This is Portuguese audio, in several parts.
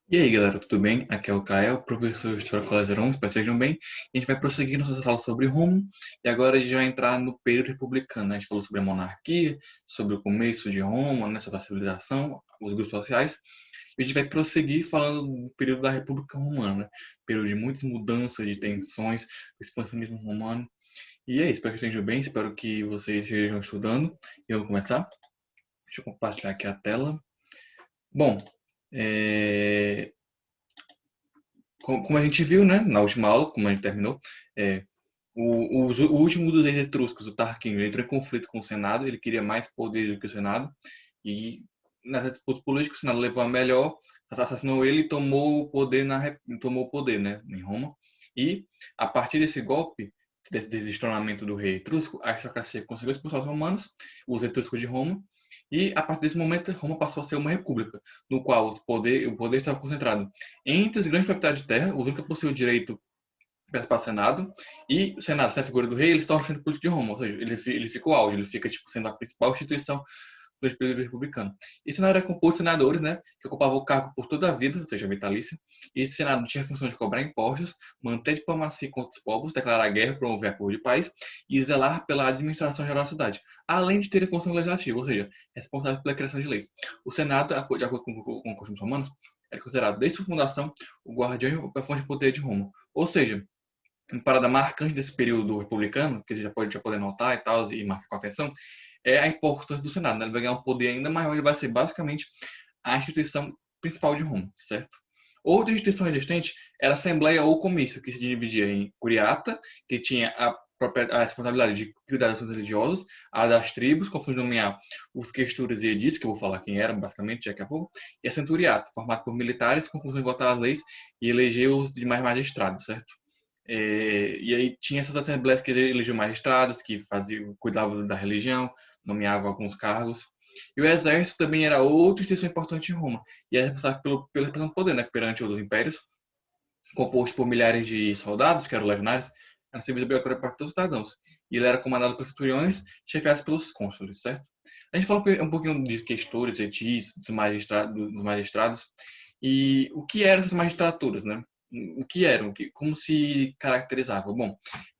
E aí, galera, tudo bem? Aqui é o Kael, professor de História Colégio 01, espero que estejam bem. E a gente vai prosseguir nossa aula sobre Roma, e agora a gente vai entrar no período republicano, né? A gente falou sobre a monarquia, sobre o começo de Roma, né? Sobre a civilização, os grupos sociais. E a gente vai prosseguir falando do período da República Romana, né? Período de muitas mudanças, de tensões, expansionismo romano. E é isso, espero que estejam bem, espero que vocês estejam estudando. E vamos começar? Deixa eu compartilhar aqui a tela. Bom, é, como a gente viu, né, na última aula, como a gente terminou, é, o último dos reis etruscos, o Tarquínio, ele entrou em conflito com o Senado, ele queria mais poder do que o Senado, e nessa disputa política o Senado levou a melhor, assassinou ele e tomou o poder, tomou o poder, né, em Roma. E, a partir desse golpe, desse destronamento do rei etrusco, a aristocracia conseguiu expulsar os romanos, os etruscos de Roma, e a partir desse momento Roma passou a ser uma república, no qual o poder estava concentrado entre os grandes proprietários de terra, o único que possui o direito para o Senado, e o Senado, sem a figura do rei, ele se torna o centro político de Roma, ou seja, ele fica o auge, ele fica tipo, sendo a principal instituição do período republicano. E o Senado era composto de senadores, né, que ocupavam o cargo por toda a vida, ou seja, vitalício, e esse Senado tinha a função de cobrar impostos, manter a diplomacia contra os povos, declarar guerra, promover acordo de paz e zelar pela administração geral da cidade, além de ter a função legislativa, ou seja, responsável pela criação de leis. O Senado, de acordo com os costumes romanos, era considerado, desde sua fundação, o guardião e a fonte de poder de Roma. Ou seja, uma parada marcante desse período republicano, que a gente já pode notar e tal, e marcar com atenção, é a importância do Senado, né? Ele vai ganhar um poder ainda maior, ele vai ser basicamente a instituição principal de Roma, certo? Outra instituição existente era a Assembleia ou Comício, que se dividia em Curiata, que tinha a responsabilidade de cuidar das assuntos religiosos, a das tribos, com de nomear os questores e edis, que eu vou falar quem eram, basicamente, daqui a pouco, e a Centuriata, formada por militares com função de votar as leis e eleger os demais magistrados, certo? E aí tinha essas assembleias que elegiam magistrados, que cuidavam da religião, nomeavam alguns cargos. E o exército também era outra instituição importante em Roma, e era responsável pelo representação do poder, né, perante outros impérios, composto por milhares de soldados, que eram legionários, era serviço obrigatório para todos os cidadãos. E ele era comandado pelos centuriões, chefiados pelos cônsules, certo? A gente falou um pouquinho de questores, etis, dos magistrados, e o que eram essas magistraturas, né? O que eram? Como se caracterizavam? Bom,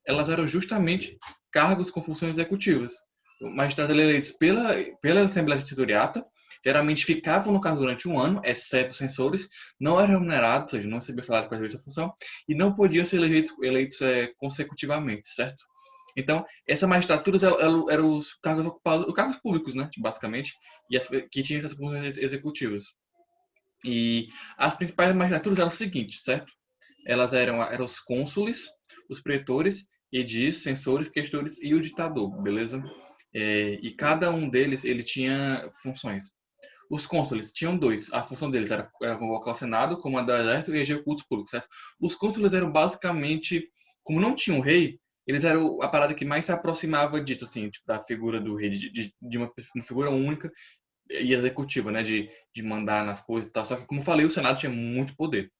elas eram justamente cargos com funções executivas. Magistrados eleitos pela Assembleia Tituriata, geralmente ficavam no cargo durante um ano, exceto os censores, não eram remunerados, ou seja, não recebiam salário para exercer a função, e não podiam ser eleitos consecutivamente, certo? Então, essa magistratura eram os cargos ocupados, os cargos públicos, né, basicamente, que tinham essas funções executivas. E as principais magistraturas eram os seguintes, certo? Elas eram os cônsules, os pretores, edis, censores, questores e o ditador, beleza? E cada um deles ele tinha funções. Os cônsules tinham dois. A função deles era convocar o Senado, comandar o exército e reger cultos públicos, certo? Os cônsules eram basicamente, como não tinha um rei, eles eram a parada que mais se aproximava disso, assim, tipo, da figura do rei, de uma figura única e executiva, né, de mandar nas coisas e tal. Só que, como eu falei, o Senado tinha muito poder.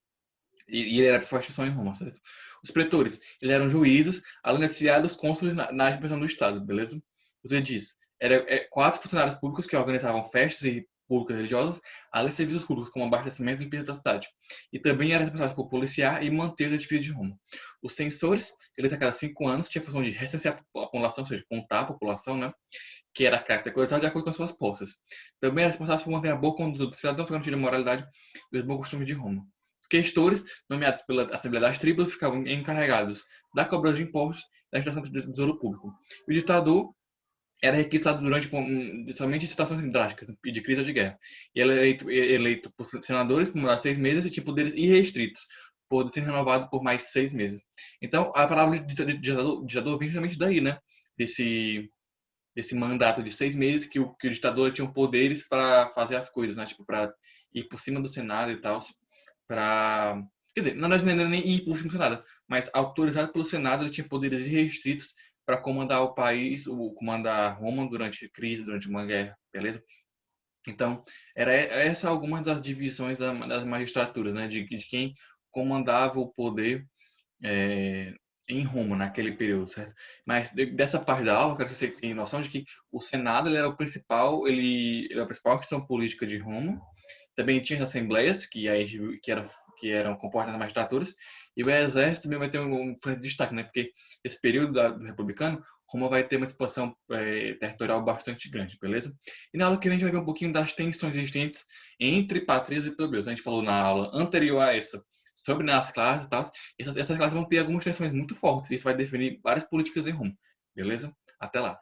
E ele era a principal instituição em Roma, certo? Os pretores, eles eram juízes, além de auxiliares dos cônsules na administração do Estado, beleza? Os edis, eram quatro funcionários públicos que organizavam festas e públicas religiosas, além de serviços públicos, como abastecimento e limpeza da cidade. E também era responsável por policiar e manter os edifícios de Roma. Os censores, eles a cada 5 anos tinham a função de recensear a população, ou seja, contar a população, né? Que era categorizada de acordo com as suas posses. Também era responsável por manter a boa conduta dos cidadãos, garantindo a moralidade e os bons costumes de Roma. Os questores, nomeados pela Assembleia das Tribos, ficavam encarregados da cobrança de impostos e da administração do tesouro público. E o ditador era requisitado somente em situações drásticas, de crise ou de guerra. E ele era eleito por senadores por mais 6 meses e tinha poderes irrestritos, podendo ser renovado por mais 6 meses. Então, a palavra de ditador vem justamente daí, né? Desse mandato de 6 meses que o ditador tinha poderes para fazer as coisas, né? Tipo, para ir por cima do Senado e tal, para... Quer dizer, não era nem ir por cima do Senado, mas autorizado pelo Senado, ele tinha poderes restritos para comandar o país, ou comandar Roma durante crise, durante uma guerra, beleza? Então, era essa algumas das divisões das magistraturas, né? De quem comandava o poder é, em Roma naquele período, certo? Mas dessa parte da aula, eu quero que você tenha noção de que o Senado ele era o principal, ele era a principal questão política de Roma Também tinha as assembleias, que eram compostas das magistraturas, e o exército também vai ter um grande destaque, né? Porque esse período do republicano, Roma vai ter uma expansão territorial bastante grande, beleza? E na aula que vem a gente vai ver um pouquinho das tensões existentes entre patrias e plebeus. A gente falou na aula anterior a essa sobre as classes e tal. Essas classes vão ter algumas tensões muito fortes, e isso vai definir várias políticas em Roma, beleza? Até lá!